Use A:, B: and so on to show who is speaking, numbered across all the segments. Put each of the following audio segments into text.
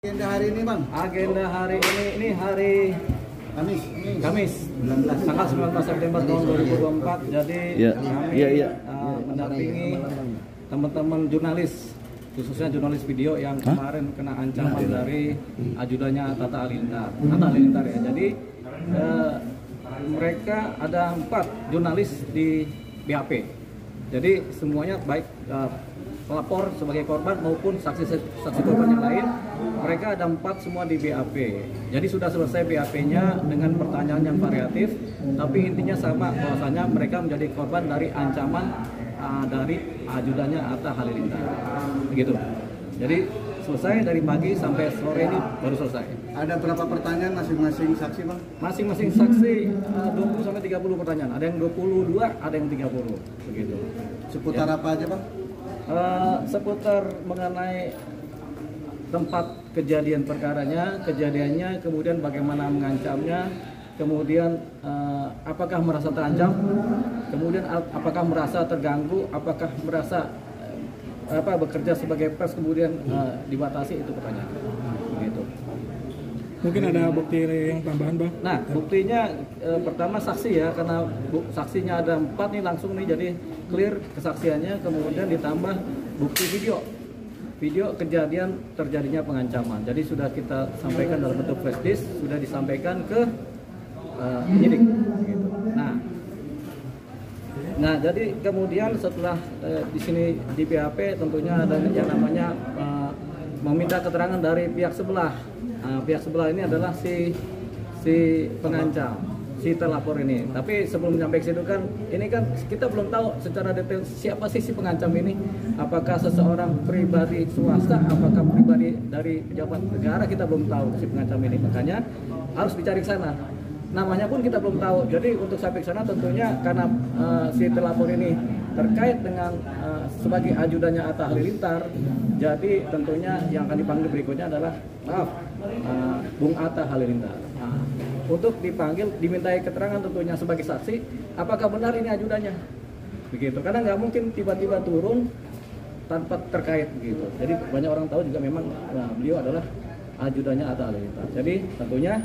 A: Agenda hari ini, Bang?
B: Agenda hari ini hari Kamis 19, tanggal 19 September tahun 2024. Jadi kami mendampingi teman-teman jurnalis, khususnya jurnalis video yang kemarin kena ancaman dari ajudannya Atta Halilintar ya. Jadi mereka ada 4 jurnalis di BAP. Jadi semuanya baik pelapor sebagai korban maupun saksi korban yang lain, mereka ada 4 semua di BAP. Jadi sudah selesai BAP-nya dengan pertanyaan yang variatif, tapi intinya sama, bahwasanya mereka menjadi korban dari ancaman dari ajudannya Atta Halilintar. Begitu. Jadi selesai dari pagi sampai sore ini baru selesai.
A: Ada berapa pertanyaan masing-masing saksi, Bang?
B: Masing-masing saksi 20 sampai 30 pertanyaan. Ada yang 22, ada yang 30. Begitu.
A: Seputar apa aja, Bang?
B: Seputar mengenai tempat kejadian perkaranya, kejadiannya, kemudian bagaimana mengancamnya, kemudian apakah merasa terancam, kemudian apakah merasa terganggu, apakah merasa bekerja sebagai pers kemudian dibatasi, itu pertanyaan. Begitu.
C: Mungkin ada bukti yang tambahan, Bang?
B: Nah, buktinya pertama saksi ya, karena saksinya ada 4 nih langsung nih, jadi clear kesaksiannya, kemudian ditambah bukti video kejadian terjadinya pengancaman. Jadi sudah kita sampaikan dalam bentuk flash disk, sudah disampaikan ke penyidik. Gitu. Nah, jadi kemudian setelah di sini di BAP tentunya ada yang namanya meminta keterangan dari pihak sebelah. Pihak sebelah ini adalah si pengancam, si terlapor ini. Tapi sebelum sampai ke situ kan, ini kan kita belum tahu secara detail siapa sih si pengancam ini. Apakah seseorang pribadi swasta, apakah pribadi dari pejabat negara, kita belum tahu si pengancam ini. Makanya harus dicari ke sana. Namanya pun kita belum tahu. Jadi untuk sampai ke sana tentunya karena si terlapor ini terkait dengan sebagai ajudannya Atta Halilintar, jadi tentunya yang akan dipanggil berikutnya adalah Bung Atta Halilintar. Untuk dipanggil, dimintai keterangan tentunya sebagai saksi, apakah benar ini ajudannya, begitu. Karena nggak mungkin tiba-tiba turun tanpa terkait, begitu. Jadi banyak orang tahu juga memang beliau adalah ajudannya Atta Halilintar. Jadi tentunya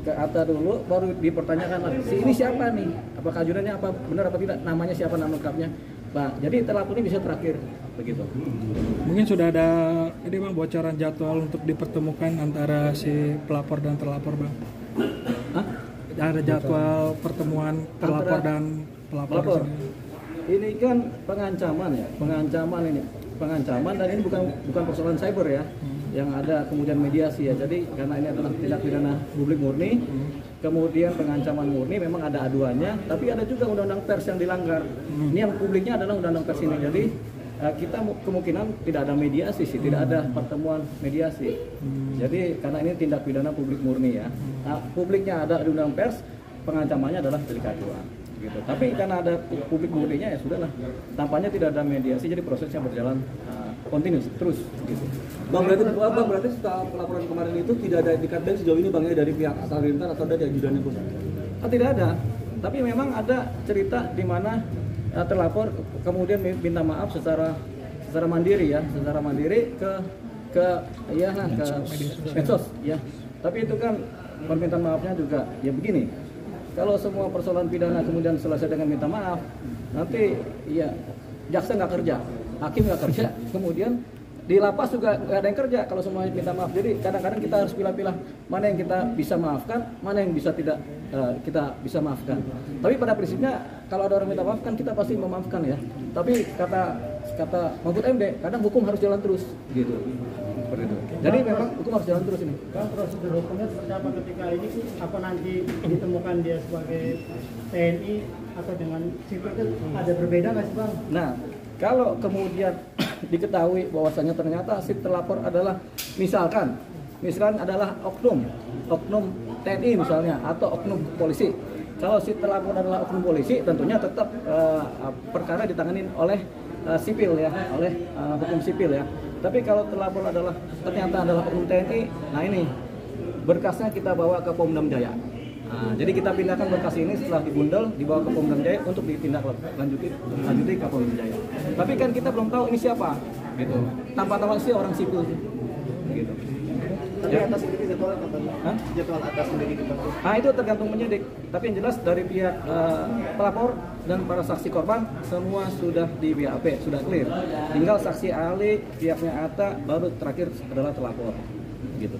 B: ke Atta dulu, baru dipertanyakan lagi, si ini siapa nih, apakah ajudannya, apa benar apa tidak, namanya siapa, nama lengkapnya. Nah, jadi terlapor ini bisa terakhir, begitu.
C: Mungkin sudah ada ini, Bang, bocoran jadwal untuk dipertemukan antara si pelapor dan terlapor, Bang? Ada jadwal pertemuan pelapor dan pelapor di sini.
B: Ini kan pengancaman ya, pengancaman dan ini bukan persoalan cyber ya. Yang ada kemudian mediasi ya. Jadi karena ini adalah tindak pidana publik murni, kemudian pengancaman murni, memang ada aduannya, tapi ada juga undang-undang pers yang dilanggar. Ini yang publiknya adalah undang-undang pers ini. Jadi kita kemungkinan tidak ada mediasi sih, tidak ada pertemuan mediasi. Jadi karena ini tindak pidana publik murni ya. Nah, publiknya ada di undang pers, pengancamannya adalah delik aduan. Gitu. Tapi karena ada publik murninya ya sudahlah. Tampaknya tidak ada mediasi, jadi prosesnya berjalan kontinus terus. Gitu.
D: Bang, berarti setelah pelaporan kemarin itu tidak ada etikat baik sejauh ini, Bang, ya, dari pihak Atta Halilintar atau dari ajudannya, Bos?
B: Tidak ada. Tapi memang ada cerita di mana terlapor kemudian minta maaf secara mandiri ya, secara mandiri ke medsos ya. Tapi itu kan permintaan maafnya juga ya begini. Kalau semua persoalan pidana kemudian selesai dengan minta maaf, nanti ya jaksa nggak kerja, hakim nggak kerja, kemudian di lapas juga nggak ada yang kerja kalau semuanya minta maaf. Jadi kadang-kadang kita harus pilih-pilih mana yang kita bisa maafkan, mana yang bisa tidak kita bisa maafkan. Tapi pada prinsipnya kalau ada orang minta maaf kan kita pasti memaafkan ya. Tapi kata Mahfud MD, kadang hukum harus jalan terus gitu. Seperti itu. Jadi memang hukum harus jalan terus ini.
E: Bang, prosedur hukumnya seperti apa ketika ini? Apa nanti ditemukan dia sebagai TNI atau dengan sipil, itu ada berbeda nggak sih, Bang?
B: Nah, kalau kemudian diketahui bahwasanya ternyata si terlapor adalah misalkan adalah oknum TNI misalnya atau oknum polisi. Kalau si terlapor adalah oknum polisi, tentunya tetap perkara ditangani oleh sipil ya, oleh hukum sipil ya. Tapi kalau terlapor ternyata adalah oknum TNI, nah ini berkasnya kita bawa ke Polda Jaya. Nah, jadi kita pindahkan berkas ini setelah dibundel dibawa ke Polda Jaya untuk ditindaklanjuti ke Polda Jaya. Tapi kan kita belum tahu ini siapa, gitu. Tanpa tahu sih orang sipil, gitu.
E: Tapi atas sendiri jadwal kapan? Jadwal atas sendiri dibantu.
B: Itu tergantung penyidik. Tapi yang jelas dari pihak pelapor dan para saksi korban semua sudah di BAP, sudah clear. Tinggal saksi ahli pihaknya Atta, baru terakhir adalah terlapor. Gitu.